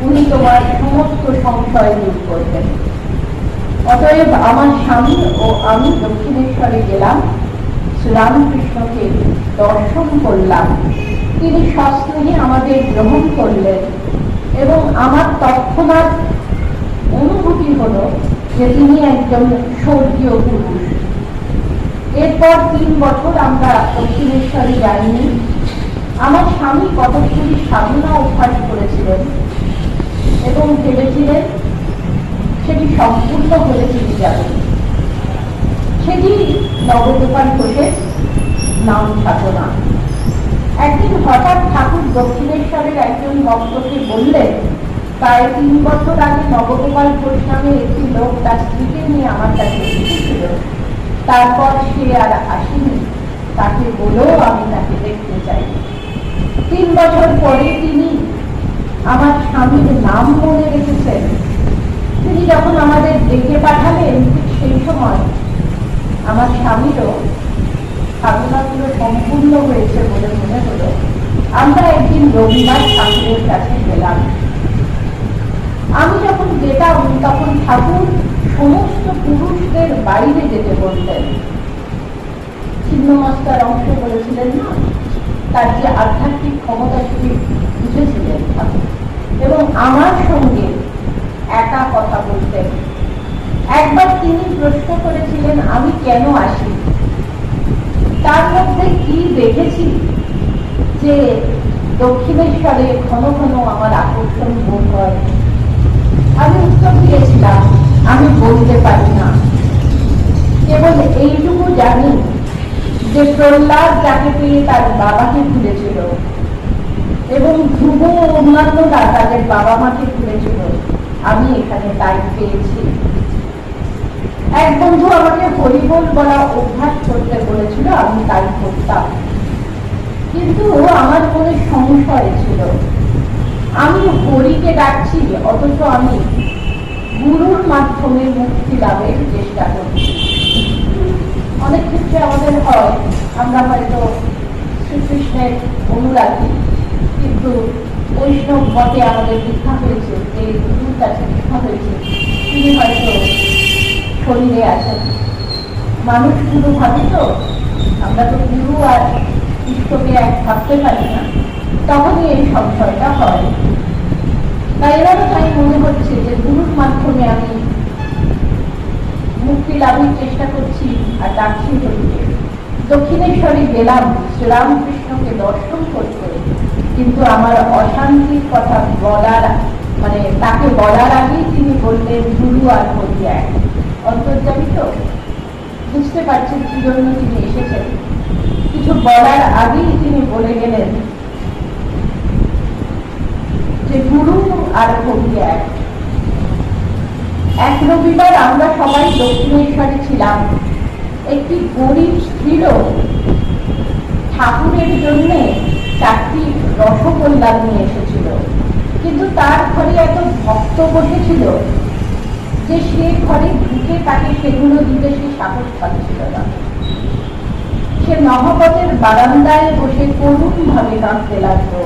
উনি তোমার সমস্ত সংশয় দূর করবেন। অতএব আমার স্বামী ও আমি দক্ষিণেশ্বরে গেলাম, শ্রীরামকৃষ্ণকে দর্শন করলাম। তিনি সস্নেহে আমাদের গ্রহণ করলেন এবং আমার তৎক্ষণাৎ অনুভূতি হলো যে তিনি একজন স্বর্গীয় পুরুষ। এরপর 3 বছর আমরা দক্ষিণেশ্বরে যাইনি। আমার স্বামী কতগুলি সাধনা অভ্যাস করেছিলেন এবং ভেবেছিলেন সেটি সম্পূর্ণ হলে তিনি যাবেন। সেটি নবগোপাল ঘোষের নাম সাধনা। একদিন হঠাৎ ঠাকুর দক্ষিণেশ্বরের একজন ভক্তকে বললেন, প্রায় 3 বছর আগে নবগোপাল ঘোষ নামে একটি লোক তার স্ত্রীকে নিয়ে আমার কাছে এসেছিল, তারপর সে আর আসেনি, তাকে বলেও আমি তাকে দেখতে চাই। 3 বছর পরে তিনি আমার স্বামীর নাম মনে রেখেছেন। তিনি যখন আমাদের ডেকে পাঠালেন, সেই সময় আমার স্বামীরও সাধনাগুলো সম্পূর্ণ হয়েছে বলে মনে হলো। আমরা একদিন রবিবার ঠাকুরের কাছে গেলাম। আমি যখন যেতাম তখন ঠাকুর সমস্ত পুরুষদের বাইরে যেতে বলতেন। ছিন্নমস্তার অংশ বলেছিলেন না, তার যে আধ্যাত্মিক ক্ষমতা সেটি বুঝেছিলেন ঠাকুর, এবং আমার সঙ্গে একা কথা বলতেন। একবার তিনি প্রশ্ন করেছিলেন আমি কেন আসি, তার মধ্যে কি দেখেছি যে দক্ষিণেশ্বরে ঘন ঘন আমার আকর্ষণ বোধ হয়। আমি উত্তর দিয়েছিলাম আমি বলতে পারি না, কেবল এইটুকু জানি যে প্রহ্লাদ যাকে পেয়ে তার বাবাকে ভুলেছিল এবং ধ্রুব অন্যান্যরা তাদের বাবা মাকে ভুলেছিল, আমি এখানে তাই পেয়েছি। এক বন্ধু আমাকে হরিবোল বলা অভ্যাস করতে বলেছিল, আমি তাই করতাম, কিন্তু আমার মনে সংশয় ছিল। আমি হরিকে ডাকছি, অথচ আমি গুরুর মাধ্যমে মুক্তি লাভের চেষ্টা করছি। অনেক ক্ষেত্রে আমাদের হয়, আমরা হয়তো শ্রীকৃষ্ণের অনুরাগী, কিন্তু বৈষ্ণব মতে আমাদের দীক্ষা হয়েছে, যে গুরুর কাছে দীক্ষা হয়েছে তিনি হয়তো শরীরে আছেন। মানুষ গুরু ভাবি তো, আমরা তো গুরু আর ইষ্টকে এক ভাবতে পারি না, তখনই এই সংশয়টা হয়। তাই এবারও তাই মনে হচ্ছে যে গুরুর মাধ্যমে আমি মুক্তি লাভের চেষ্টা করছি আর ডাকছি হরিকে। দক্ষিণেশ্বরে গেলাম শ্রীরামকৃষ্ণকে দর্শন করতে, কিন্তু আমার অশান্তির কথা বলার তাকে বলার আগেই তিনি বললেন গুরু আর হরি এক। অন্তর্যামী তো বুঝতে পারছেন কি জন্য তিনি এসেছেন। কিছু বলার আগেই তিনি বলে গেলেন যে গুরু আর হরি এক। এক রবিবার আমরা সবাই দক্ষিণেশ্বরে ছিলাম। একটি গরিব স্ত্রীলোক ঠাকুরের জন্য 4টি রসগোল্লা নিয়ে এসেছিল, কিন্তু তার ঘরে এত ভক্ত বসেছিল যে সে ঘরে ঢুকে তাকে সেগুলো দিতে সে সাহস পাচ্ছিল না। সে নহবতের বারান্দায় বসে করুণ ভাবে কাঁদতে লাগলো,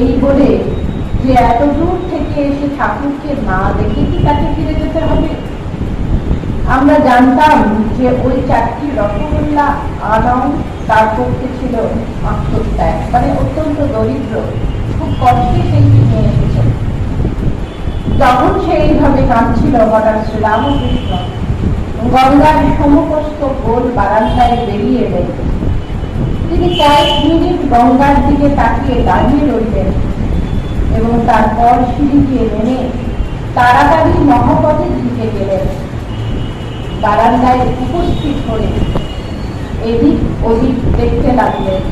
এই বলে যে এত দূর থেকে এসে ঠাকুরকে না দেখে কি তাকে ফিরে যেতে হবে। আমরা জানতাম যে ওই 4টি রসগোল্লা আনাও তার পক্ষে ছিল আত্মত্যাগ, অত্যন্ত দরিদ্র, খুব কষ্টে সেই নিয়ে এসেছেন। যখন সে এইভাবে কাঁদছিল, হঠাৎ শ্রীরামকৃষ্ণ গঙ্গার সমকস্ত গোল বারান্দায় বেরিয়ে এলেন। তিনি কয়েক মিনিট গঙ্গার দিকে তাকিয়ে দাঁড়িয়ে রইলেন এবং তারপর সিঁড়ি দিয়ে নেমে তাড়াতাড়ি মহাপথের দিকে গেলেন। বারান্দায় উপস্থিত হয়ে এদিক ওদিক দেখতে লাগলেন,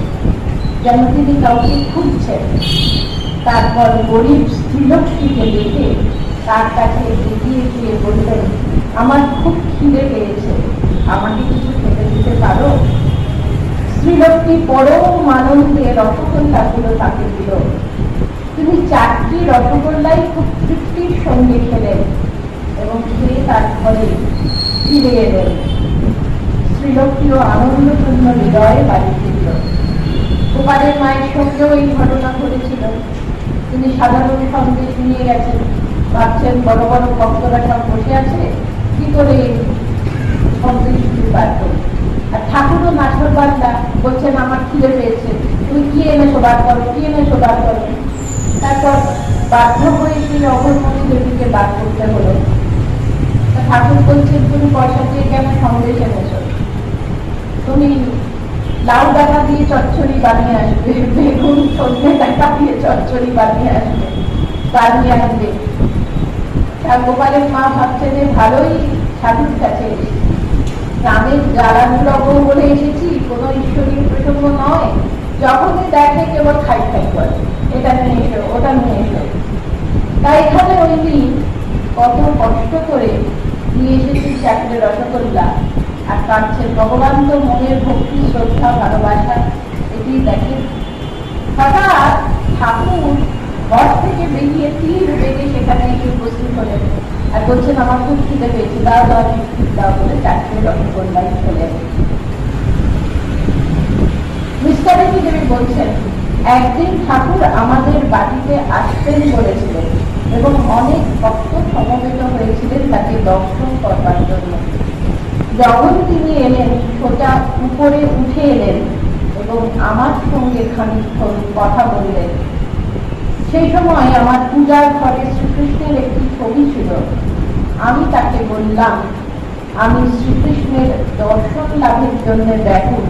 যেন তিনি কাউকে খুঁজছেন। তারপর গরিব স্ত্রীলোকটিকে দেখে তার কাছে এগিয়ে গিয়ে বললেন, আমার খুব খিদে পেয়েছে, আমাকে কিছু খেতে দিতে পারো? স্ত্রীলোকটি পরম আনন্দে রসগোল্লাগুলো তাকে দিল। তিনি 4টি রসগোল্লাই খুব তৃপ্তির সঙ্গে খেলেন এবং খেয়ে তার ঘরে ফিরে এলেন। স্ত্রীলোকটিও আনন্দপূর্ণ হৃদয়ে বাড়ি ফিরল। গোপালের মায়ের সঙ্গেও এই ঘটনা ঘটেছিল। তিনি সাধারণ সঙ্গে শুনিয়ে গেছেন, ভাবছেন বড় বড় ভক্তরা সব বসে আছে, কি করে সন্দেশ বার করি। আর ঠাকুরও নাচর বান্দা বলছেন, আমার খিদে পেয়েছে, তুমি কি এনেছো বার করো, কি এনেছো বার করো। তারপর বাধ্য হয়ে সেই অগরমণি দেবীকে বার করতে হলো। ঠাকুর বলছেন, তুমি পয়সা দিয়ে কেন সন্দেশ এনেছো? তুমি লাউ ডাটা দিয়ে চচ্চড়ি বানিয়ে আসবে, বেগুন সজনে ডাটা দিয়ে চচ্চড়ি বানিয়ে আসবে, বানিয়ে আসবে। গোপালের মা ভাবছে যে ভালোই ঠাকুর কাছে এসেছি, গ্রামের জ্বালানুরব বলে এসেছি, কোনো ঈশ্বরীয় প্রসঙ্গ নয়। যখনই দেখে কেবল খাই খাই করে, এটা নিয়ে এসো, ওটা নিয়ে এসো। তাই এখানে ওই দিন কত কষ্ট করে নিয়ে এসেছি 4টে রসগোল্লা, আর কাঁদছেন। ভগবান তো মনের ভক্তি, শ্রদ্ধা, ভালোবাসা এটি দেখেন। হঠাৎ ঠাকুর ঘর থেকে বেরিয়ে তীর বেগে সেখানে এসে উপস্থিত হলেন আর বলছেন, আমার খুব খিদে পেয়েছে, দাও দাও দাও বলে 4টে রসগোল্লাই খেলেন। মিস্টারিনী দেবী বলছেন, একদিন ঠাকুর আমাদের বাড়িতে আসবেন বলেছিলেন এবং অনেক ভক্ত সমবেত হয়েছিলেন তাকে দর্শন করবার জন্য। যখন তিনি এলেন, সোজা উপরে উঠে এলেন এবং আমার সঙ্গে খানিকক্ষণ কথা বললেন। সেই সময় আমার পূজার ঘরে শ্রীকৃষ্ণের একটি ছবি ছিল। আমি তাকে বললাম, আমি শ্রীকৃষ্ণের দর্শন লাভের জন্য ব্যাকুল।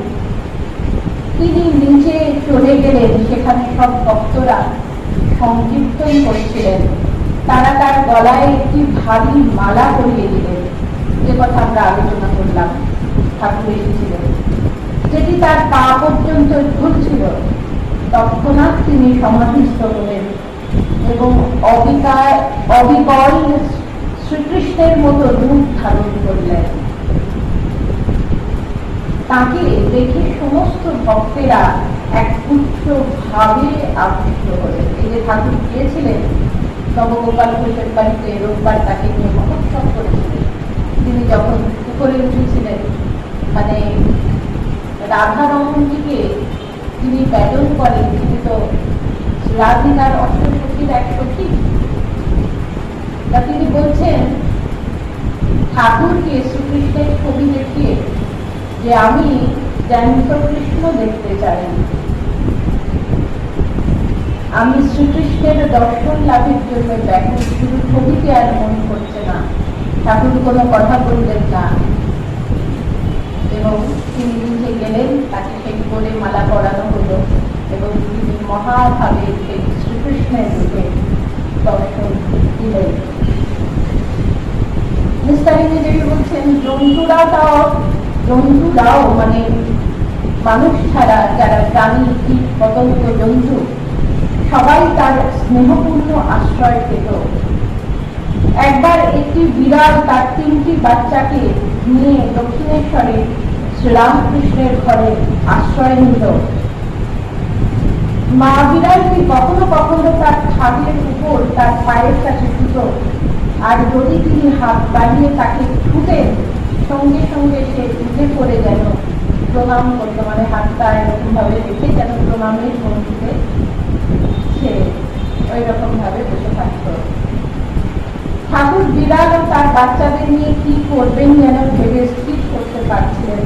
তিনি নিচে চলে গেলেন, সেখানে সব ভক্তরা সংকীর্তন করছিলেন। তারা তার গলায় একটি ভারী মালা পরিয়ে দিলেন, যে কথা আমরা আলোচনা করলাম, ঠাকুর এসেছিলেন, যেটি তার পা পর্যন্ত ঝুলছিল। তৎক্ষণাৎ তিনি সমাধিস্থ হলেন এবং অবিকল শ্রীকৃষ্ণের মতো রূপ ধারণ করলেন। তাকে দেখে সমস্ত ভক্তেরা এক উচ্চ ভাবে আকৃষ্ট হলেন। এই যে ঠাকুর গিয়েছিলেন নবগোপাল ঘোষের বাড়িতে, রোববার তাকে নিয়ে মহোৎসব করেছিলেন। তিনি যখন উপরে উঠেছিলেন, মানে রাধারমণজিকে তিনি বেদন করেন, তিনি তো রাধিকার অষ্টসখীর এক সখী। তা তিনি বলছেন ঠাকুরকে শ্রীকৃষ্ণের ছবি দেখিয়ে যে আমি জ্যান্ত কৃষ্ণ দেখতে চাই, আমি শ্রীকৃষ্ণের দর্শন লাভের জন্য ব্যাকুল। শুধু ছবিতে আর মন করছে না। ঠাকুর কোনো কথা বললেন না এবং তিনি নিজে গেলেন, তাকে সেই করে মালা পরানো হলো এবং তিনি মহাভাবে সেই শ্রীকৃষ্ণের রূপে দর্শন দিলেন। মিস্টারিনী দেবী বলছেন, জন্তুরাও মানে মানুষ ছাড়া যারা প্রাণী, কীট পতঙ্গ, জন্তু সবাই তার স্নেহপূর্ণ আশ্রয় পেত। একবার একটি বিড়াল তার 3টি বাচ্চাকে নিয়ে দক্ষিণেশ্বরে শ্রীরামকৃষ্ণের ঘরে আশ্রয় নিল। মা বিড়ালটি কখনো কখনো তার খাটের উপর তার পায়ের কাছে ছুট, আর যদি তিনি হাত বাড়িয়ে তাকে ছুটেন, সঙ্গে সঙ্গে সে উঠে পড়ে যেন প্রণাম করতো, মানে হাতটা এরকম ভাবে রেখে যেন প্রণামের ভঙ্গিতে সে ওই রকম ভাবে বসে থাকতো। ঠাকুর বিড়াল ও তার বাচ্চাদের নিয়ে কি করবেন যেন ভেবে স্থির করতে পারছিলেন